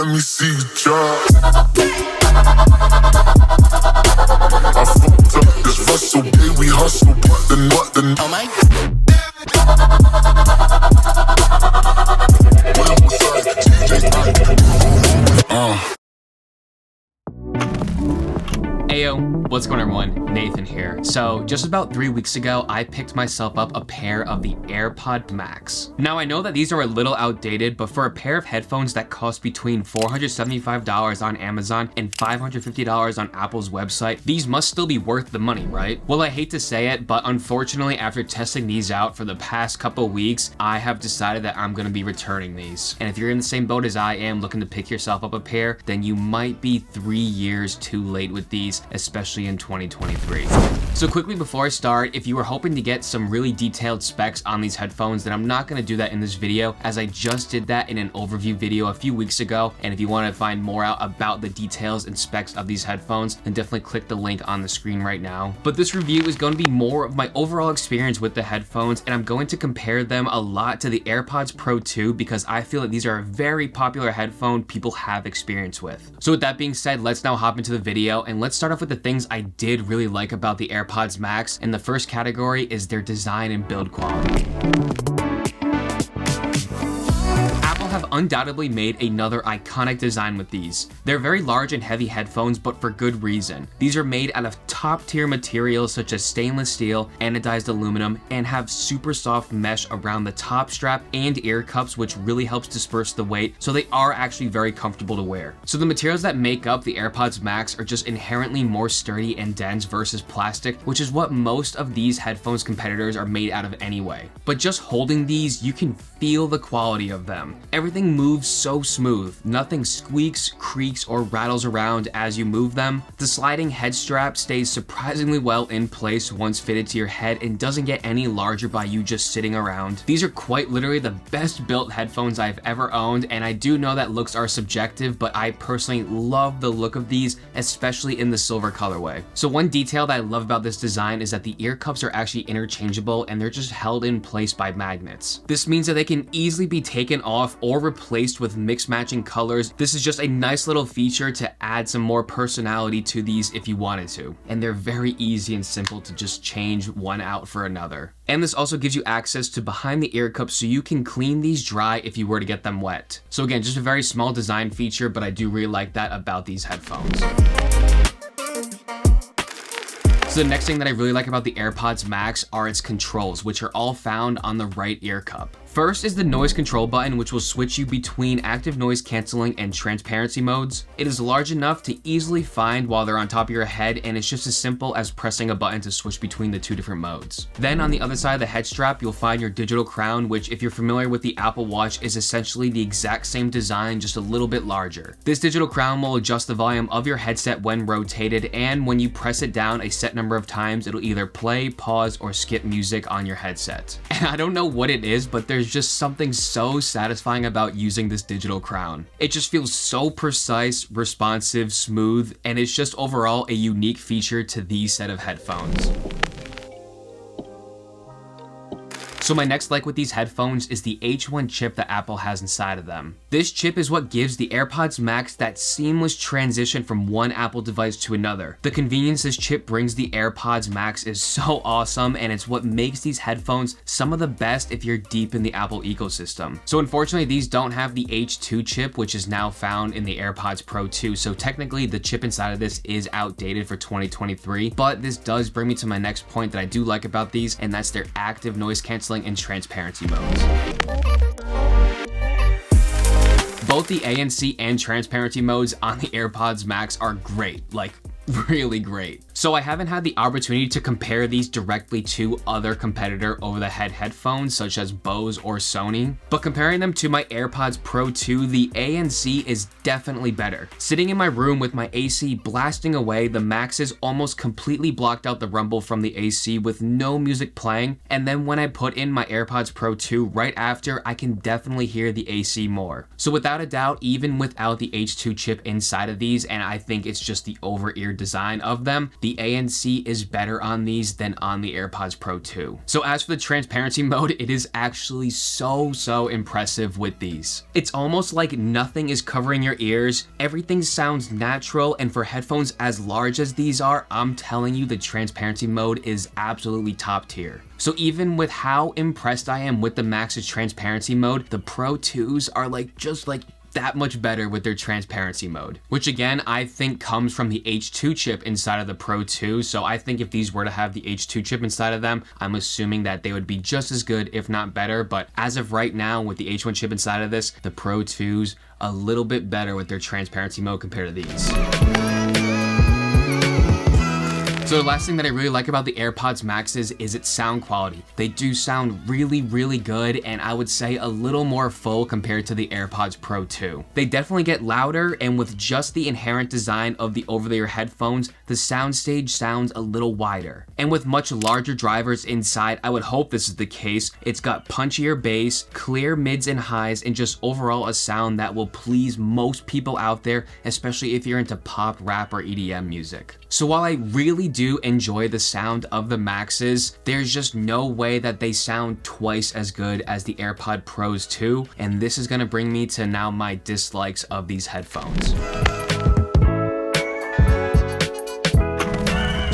let me see you drop. I fucked up this Russell, baby, we hustle, but the Oh my. Ayo, what's going on everyone? Nathan here. So just about 3 weeks ago, I picked myself up a pair of the AirPods Max. Now I know that these are a little outdated, but for a pair of headphones that cost between $475 on Amazon and $550 on Apple's website, these must still be worth the money, right? Well, I hate to say it, but unfortunately after testing these out for the past couple weeks, I have decided that I'm gonna be returning these. And if you're in the same boat as I am looking to pick yourself up a pair, then you might be 3 years too late with these, especially in 2023. So quickly before I start, if you were hoping to get some really detailed specs on these headphones, then I'm not going to do that in this video, as I just did that in an overview video a few weeks ago. And if you want to find more out about the details and specs of these headphones, then definitely click the link on the screen right now. But this review is going to be more of my overall experience with the headphones, and I'm going to compare them a lot to the AirPods Pro 2 because I feel that these are a very popular headphone people have experience with. So with that being said, let's now hop into the video and let's start off with the things I did really like about the AirPods Max, and the first category is their design and build quality. Have undoubtedly made another iconic design with these. They're very large and heavy headphones, but for good reason. These are made out of top tier materials such as stainless steel, anodized aluminum, and have super soft mesh around the top strap and ear cups, which really helps disperse the weight, so they are actually very comfortable to wear. So the materials that make up the AirPods Max are just inherently more sturdy and dense versus plastic, which is what most of these headphones competitors are made out of anyway. But just holding these, you can feel the quality of them. Everything moves so smooth. Nothing squeaks, creaks, or rattles around as you move them. The sliding head strap stays surprisingly well in place once fitted to your head and doesn't get any larger by you just sitting around. These are quite literally the best built headphones I've ever owned, and I do know that looks are subjective, but I personally love the look of these, especially in the silver colorway. So one detail that I love about this design is that the ear cups are actually interchangeable and they're just held in place by magnets. This means that they can easily be taken off or replaced with mix matching colors. This is just a nice little feature to add some more personality to these if you wanted to. And they're very easy and simple to just change one out for another. And this also gives you access to behind the ear cup so you can clean these dry if you were to get them wet. So again, just a very small design feature, but I do really like that about these headphones. So the next thing that I really like about the AirPods Max are its controls, which are all found on the right ear cup. First is the noise control button, which will switch you between active noise canceling and transparency modes. It is large enough to easily find while they're on top of your head, and it's just as simple as pressing a button to switch between the two different modes. Then on the other side of the head strap, you'll find your digital crown, which if you're familiar with the Apple Watch is essentially the exact same design, just a little bit larger. This digital crown will adjust the volume of your headset when rotated, and when you press it down a set number of times, it'll either play, pause, or skip music on your headset. And I don't know what it is, but there's just something so satisfying about using this digital crown. It just feels so precise, responsive, smooth, and it's just overall a unique feature to these set of headphones. So my next like with these headphones is the H1 chip that Apple has inside of them. This chip is what gives the AirPods Max that seamless transition from one Apple device to another. The convenience this chip brings the AirPods Max is so awesome, and it's what makes these headphones some of the best if you're deep in the Apple ecosystem. So unfortunately, these don't have the H2 chip, which is now found in the AirPods Pro 2. So technically the chip inside of this is outdated for 2023, but this does bring me to my next point that I do like about these, and that's their active noise canceling and transparency modes. Both the ANC and transparency modes on the AirPods Max are great, like really great. So I haven't had the opportunity to compare these directly to other competitor over-the-head headphones such as Bose or Sony, but comparing them to my AirPods Pro 2, the ANC is definitely better. Sitting in my room with my AC blasting away, the Maxes almost completely blocked out the rumble from the AC with no music playing, and then when I put in my AirPods Pro 2 right after, I can definitely hear the AC more. So without a doubt, even without the H2 chip inside of these, and I think it's just the over-ear design of them, the the ANC is better on these than on the AirPods Pro 2. So as for the transparency mode, it is actually so impressive with these. It's almost like nothing is covering your ears, everything sounds natural, and for headphones as large as these are, I'm telling you the transparency mode is absolutely top tier. So even with how impressed I am with the Max's transparency mode, the Pro 2s are just that much better with their transparency mode, which again, I think comes from the H2 chip inside of the Pro 2. So I think if these were to have the H2 chip inside of them, I'm assuming that they would be just as good, if not better. But as of right now, with the H1 chip inside of this, the Pro 2s a little bit better with their transparency mode compared to these. So the last thing that I really like about the AirPods Maxes is its sound quality. They do sound really good, and I would say a little more full compared to the AirPods Pro 2. They definitely get louder, and with just the inherent design of the over-the-ear headphones, the soundstage sounds a little wider. And with much larger drivers inside, I would hope this is the case. It's got punchier bass, clear mids and highs, and just overall a sound that will please most people out there, especially if you're into pop, rap, or EDM music. So while I really do enjoy the sound of the Maxes, there's just no way that they sound twice as good as the AirPod Pros 2, and this is gonna bring me to now my dislikes of these headphones.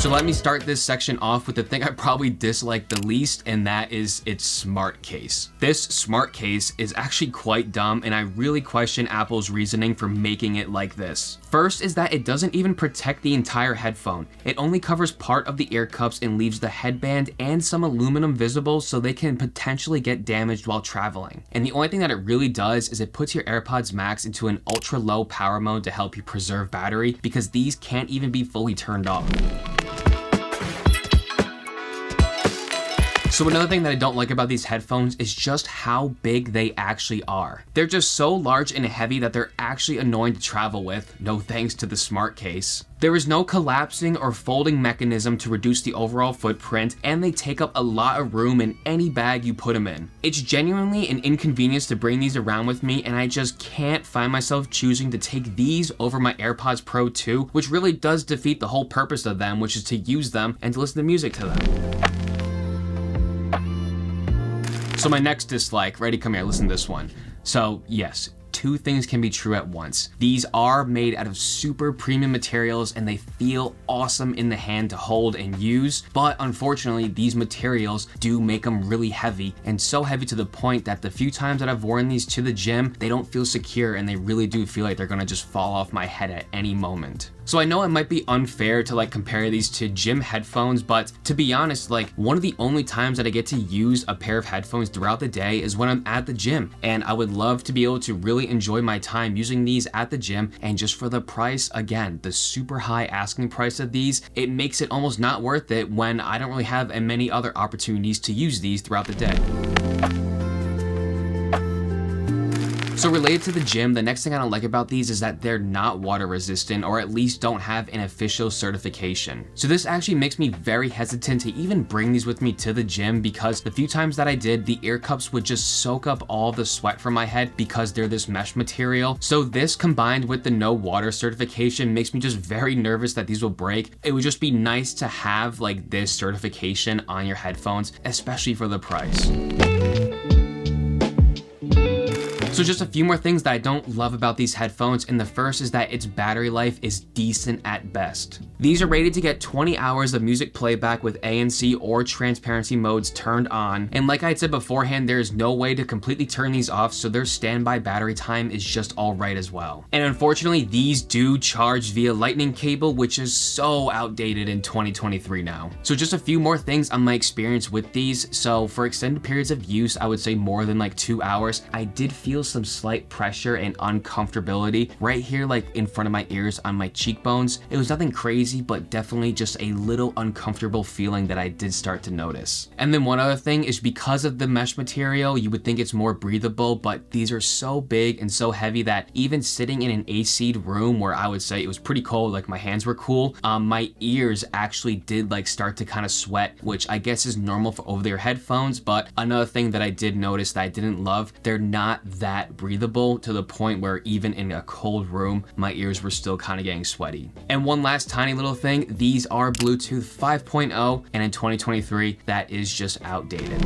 So let me start this section off with the thing I probably dislike the least, and that is its smart case. This smart case is actually quite dumb, and I really question Apple's reasoning for making it like this. First is that it doesn't even protect the entire headphone. It only covers part of the ear cups and leaves the headband and some aluminum visible, so they can potentially get damaged while traveling. And the only thing that it really does is it puts your AirPods Max into an ultra low power mode to help you preserve battery, because these can't even be fully turned off. So another thing that I don't like about these headphones is just how big they actually are. They're just so large and heavy that they're actually annoying to travel with, no thanks to the smart case. There is no collapsing or folding mechanism to reduce the overall footprint, and they take up a lot of room in any bag you put them in. It's genuinely an inconvenience to bring these around with me, and I just can't find myself choosing to take these over my AirPods Pro 2, which really does defeat the whole purpose of them, which is to use them and to listen to music to them. So my next dislike, ready, come here, listen to this one. So yes, two things can be true at once. These are made out of super premium materials and they feel awesome in the hand to hold and use, but unfortunately these materials do make them really heavy, and so heavy to the point that the few times that I've worn these to the gym, they don't feel secure and they really do feel like they're gonna just fall off my head at any moment. So I know it might be unfair to compare these to gym headphones, but to be honest, one of the only times that I get to use a pair of headphones throughout the day is when I'm at the gym, and I would love to be able to really enjoy my time using these at the gym. And just for the price, again, the super high asking price of these, it makes it almost not worth it when I don't really have many other opportunities to use these throughout the day. So related to the gym, the next thing I don't like about these is that they're not water resistant, or at least don't have an official certification. So this actually makes me very hesitant to even bring these with me to the gym, because the few times that I did, the ear cups would just soak up all the sweat from my head because they're this mesh material. So this combined with the no water certification makes me just very nervous that these will break. It would just be nice to have this certification on your headphones, especially for the price. So just a few more things that I don't love about these headphones, and the first is that its battery life is decent at best. These are rated to get 20 hours of music playback with ANC or transparency modes turned on, and like I had said beforehand, there is no way to completely turn these off, so their standby battery time is just alright as well. And unfortunately, these do charge via lightning cable, which is so outdated in 2023 now. So just a few more things on my experience with these. So for extended periods of use, I would say more than 2 hours, I did feel some slight pressure and uncomfortability right here in front of my ears on my cheekbones. It was nothing crazy, but definitely just a little uncomfortable feeling that I did start to notice. And then one other thing is, because of the mesh material, you would think it's more breathable, but these are so big and so heavy that even sitting in an AC'd room where I would say it was pretty cold, my hands were cool, my ears actually did start to kind of sweat, which I guess is normal for over-the-ear headphones. But another thing that I did notice that I didn't love, they're not that that breathable to the point where even in a cold room, my ears were still kind of getting sweaty. And one last tiny little thing, these are Bluetooth 5.0, and in 2023, that is just outdated.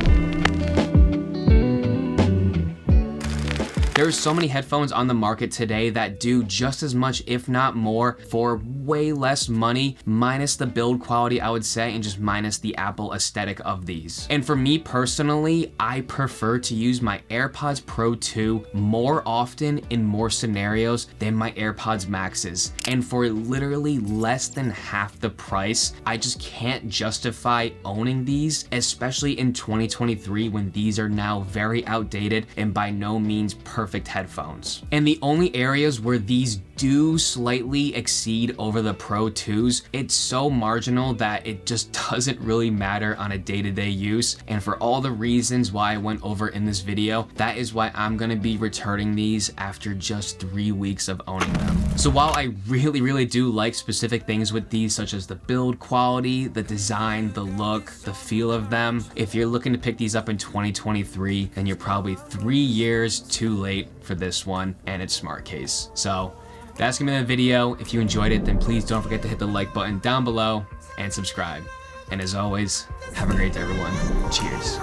There's so many headphones on the market today that do just as much, if not more, for way less money, minus the build quality, I would say, and just minus the Apple aesthetic of these. And for me personally, I prefer to use my AirPods Pro 2 more often in more scenarios than my AirPods Maxes. And for literally less than half the price, I just can't justify owning these, especially in 2023 when these are now very outdated and by no means perfect headphones. And the only areas where these do slightly exceed over the Pro 2s, it's so marginal that it just doesn't really matter on a day-to-day use. And for all the reasons why I went over in this video, that is why I'm gonna be returning these after just 3 weeks of owning them. So while I really do like specific things with these, such as the build quality, the design, the look, the feel of them, if you're looking to pick these up in 2023, then you're probably 3 years too late for this one and its smart case. So that's gonna be the video. If you enjoyed it, then please don't forget to hit the like button down below and subscribe. And as always, have a great day, everyone. Cheers.